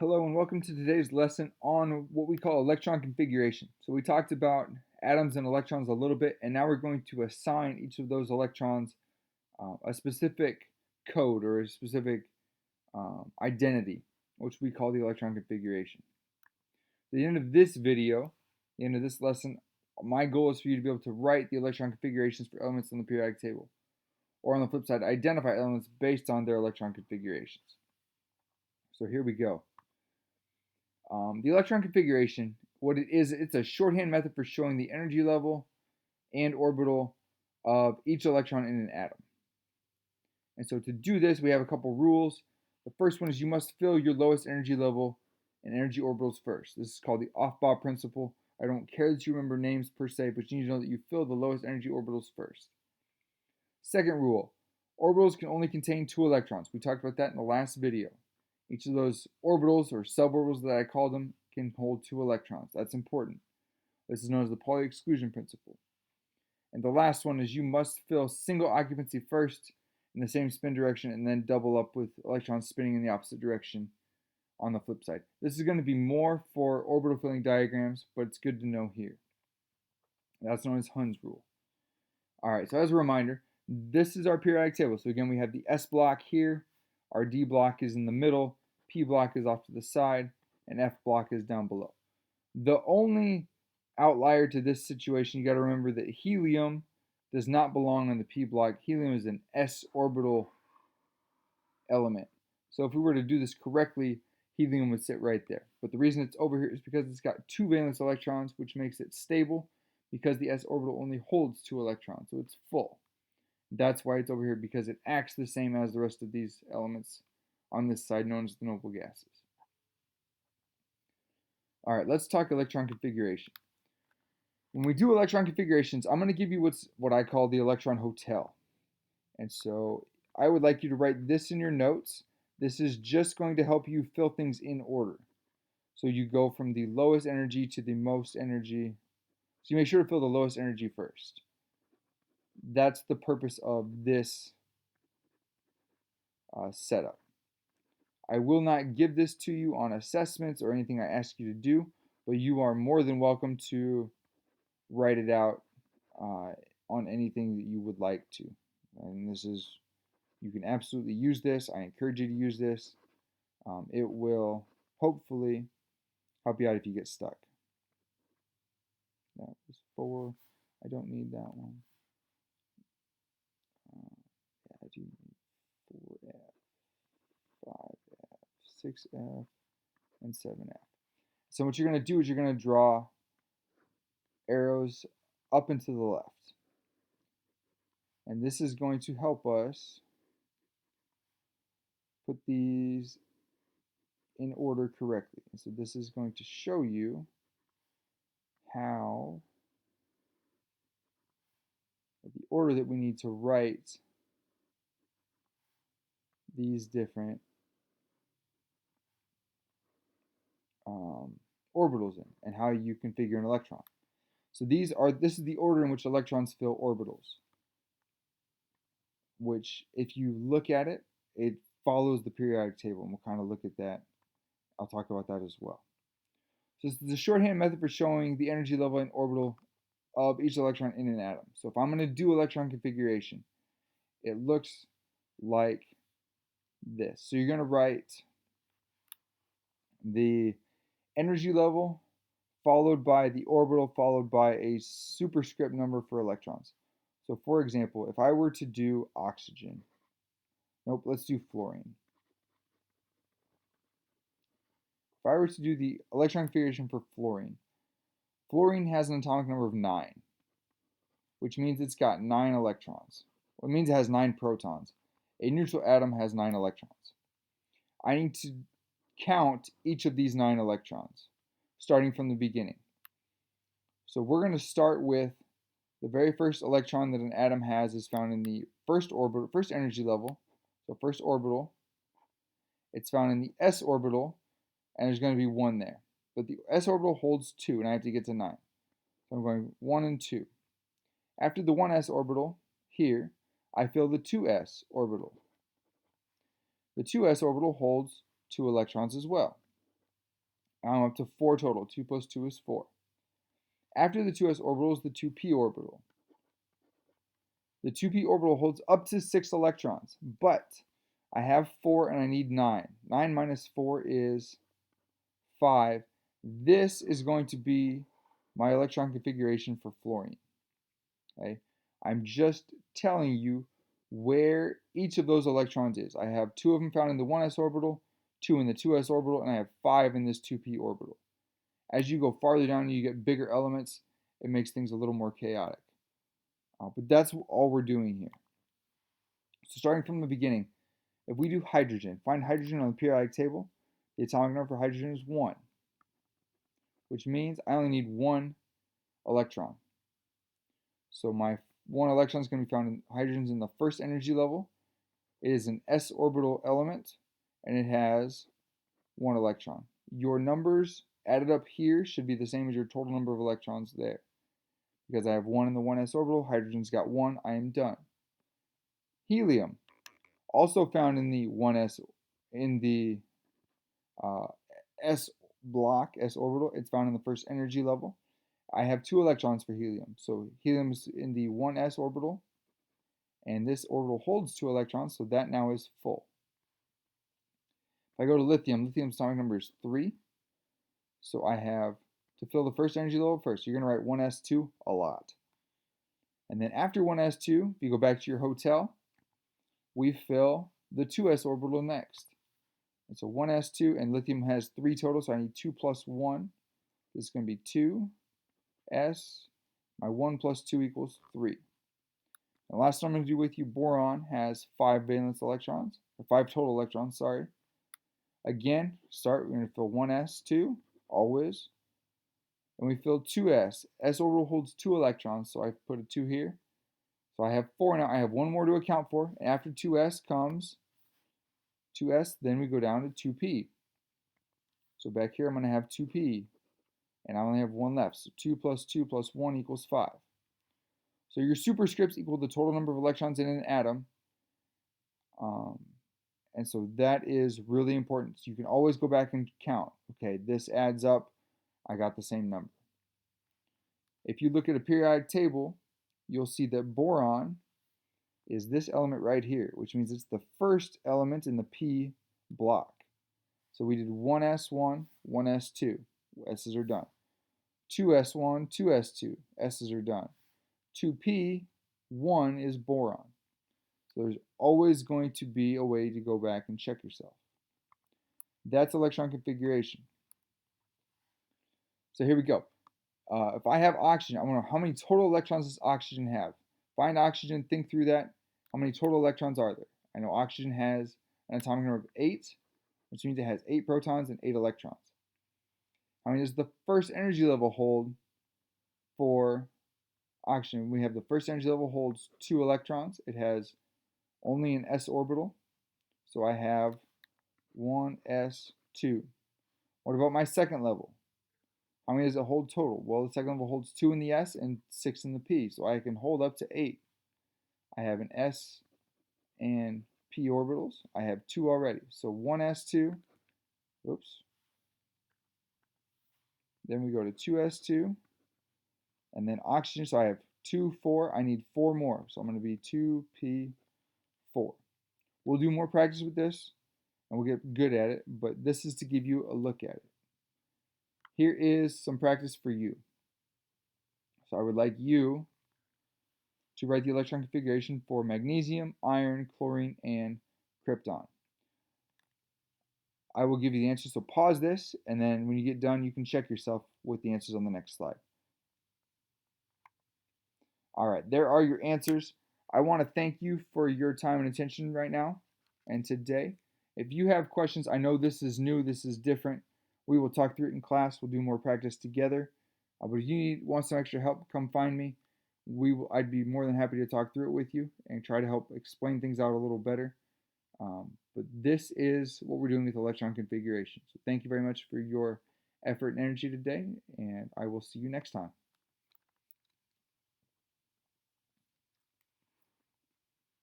Hello and welcome to today's lesson on what we call electron configuration. So we talked about atoms and electrons a little bit, and now we're going to assign each of those electrons a specific code or a specific identity, which we call the electron configuration. At the end of this video, the end of this lesson, my goal is for you to be able to write the electron configurations for elements on the periodic table, or on the flip side, identify elements based on their electron configurations. So here we go. The electron configuration, what it is, it's a shorthand method for showing the energy level and orbital of each electron in an atom. And so to do this, we have a couple rules. The first one is you must fill your lowest energy level and energy orbitals first. This is called the Aufbau principle. I don't care that you remember names per se, but you need to know that you fill the lowest energy orbitals first. Second rule, orbitals can only contain 2 electrons. We talked about that in the last video. Each of those orbitals, or suborbitals that I call them, can hold 2 electrons. That's important. This is known as the Pauli exclusion principle. And the last one is you must fill single occupancy first in the same spin direction and then double up with electrons spinning in the opposite direction on the flip side. This is going to be more for orbital filling diagrams, but it's good to know here. That's known as Hund's rule. All right, so as a reminder, this is our periodic table. So again, we have the S block here, our D block is in the middle, P block is off to the side, and F block is down below. The only outlier to this situation, you got to remember that helium does not belong on the P block. Helium is an S orbital element. So if we were to do this correctly, helium would sit right there. But the reason it's over here is because it's got 2 valence electrons, which makes it stable because the S orbital only holds 2 electrons, so it's full. That's why it's over here, because it acts the same as the rest of these elements on this side, known as the noble gases. All right, let's talk electron configuration. When we do electron configurations, I'm going to give you what I call the electron hotel. And so I would like you to write this in your notes. This is just going to help you fill things in order. So you go from the lowest energy to the most energy. So you make sure to fill the lowest energy first. That's the purpose of this setup. I will not give this to you on assessments or anything I ask you to do, but you are more than welcome to write it out on anything that you would like to. And this is, you can absolutely use this. I encourage you to use this. It will hopefully help you out if you get stuck. That was 4. I don't need that one. Yeah, I do need 4F, 5F, 6F, and 7F. So what you're going to do is you're going to draw arrows up and to the left. And this is going to help us put these in order correctly. And so this is going to show you how the order that we need to write these different orbitals in, and how you configure an electron. So this is the order in which electrons fill orbitals, which if you look at it, it follows the periodic table, and we'll kind of look at that. I'll talk about that as well. So this is a shorthand method for showing the energy level and orbital of each electron in an atom. So if I'm going to do electron configuration, it looks like this. So you're going to write the energy level followed by the orbital followed by a superscript number for electrons. So for example, if I were to do oxygen, nope, let's do fluorine. If I were to do the electron configuration for fluorine, fluorine has an atomic number of 9, which means it's got 9 electrons. Well, it means it has 9 protons. A neutral atom has 9 electrons. I need to count each of these 9 electrons, starting from the beginning. So we're going to start with the very first electron that an atom has is found in the first orbital, first energy level, so first orbital. It's found in the s orbital, and there's going to be 1 there. But the s orbital holds 2, and I have to get to 9. So I'm going 1 and 2. After the 1s orbital, here, I fill the 2s orbital. The 2s orbital holds 2 electrons as well. I'm up to 4 total. 2 plus 2 is 4. After the 2s orbital is the 2p orbital. The 2p orbital holds up to 6 electrons, but I have 4 and I need 9. 9 minus 4 is 5. This is going to be my electron configuration for fluorine. Okay? I'm just telling you where each of those electrons is. I have 2 of them found in the 1s orbital, 2 in the 2s orbital, and I have 5 in this 2p orbital. As you go farther down and you get bigger elements, it makes things a little more chaotic. But that's all we're doing here. So starting from the beginning, if we do hydrogen, find hydrogen on the periodic table, the atomic number for hydrogen is 1, which means I only need 1 electron. So my 1 electron is going to be found in hydrogen's in the first energy level. It is an s orbital element, and it has 1 electron. Your numbers added up here should be the same as your total number of electrons there. Because I have 1 in the 1s orbital, hydrogen's got 1, I am done. Helium, also found in the 1s, in the s block, s orbital, it's found in the first energy level. I have 2 electrons for helium. So helium is in the 1s orbital, and this orbital holds 2 electrons, so that now is full. If I go to lithium, lithium's atomic number is 3. So I have to fill the first energy level first. You're going to write 1s2 a lot. And then after 1s2, if you go back to your hotel, we fill the 2s orbital next. And so 1s2, and lithium has 3 total, so I need 2 plus 1. This is going to be 2s. My 1 plus 2 equals 3. The last one I'm going to do with you, boron has 5 valence electrons, or 5 total electrons, sorry. Again, we're going to fill 1s2, always. And we fill 2s. S orbital holds 2 electrons, so I put a 2 here. So I have 4 now. I have 1 more to account for. And after 2s comes 2s, then we go down to 2p. So back here I'm going to have 2p. And I only have 1 left. So 2 plus 2 plus 1 equals 5. So your superscripts equal the total number of electrons in an atom. And so that is really important. So you can always go back and count. Okay, this adds up. I got the same number. If you look at a periodic table, you'll see that boron is this element right here, which means it's the first element in the P block. So we did 1s1, 1s2. S's are done. 2s1, 2s2. S's are done. 2p, 1 is boron. So there's always going to be a way to go back and check yourself. That's electron configuration. So here we go. If I have oxygen, I want to know how many total electrons does oxygen have? Find oxygen, think through that. How many total electrons are there? I know oxygen has an atomic number of 8, which means it has 8 protons and 8 electrons. How many does the first energy level hold for oxygen? We have the first energy level holds 2 electrons. It has only an s orbital. So I have 1s2. What about my second level? How many does it hold total? Well, the second level holds 2 in the s and 6 in the p. So I can hold up to 8. I have an s and p orbitals. I have 2 already. So 1s2. Oops. Then we go to 2s2. And then oxygen. So I have 2, 4. I need 4 more. So I'm going to be 2p4. We'll do more practice with this, and we'll get good at it. But this is to give you a look at it. Here is some practice for you. So I would like you to write the electron configuration for magnesium, iron, chlorine, and krypton. I will give you the answers, so pause this, and then when you get done, you can check yourself with the answers on the next slide. All right, there are your answers. I want to thank you for your time and attention right now and today. If you have questions, I know this is new, this is different. We will talk through it in class. We'll do more practice together. But if you want some extra help, come find me. I'd be more than happy to talk through it with you and try to help explain things out a little better. But this is what we're doing with electron configuration. So thank you very much for your effort and energy today, and I will see you next time.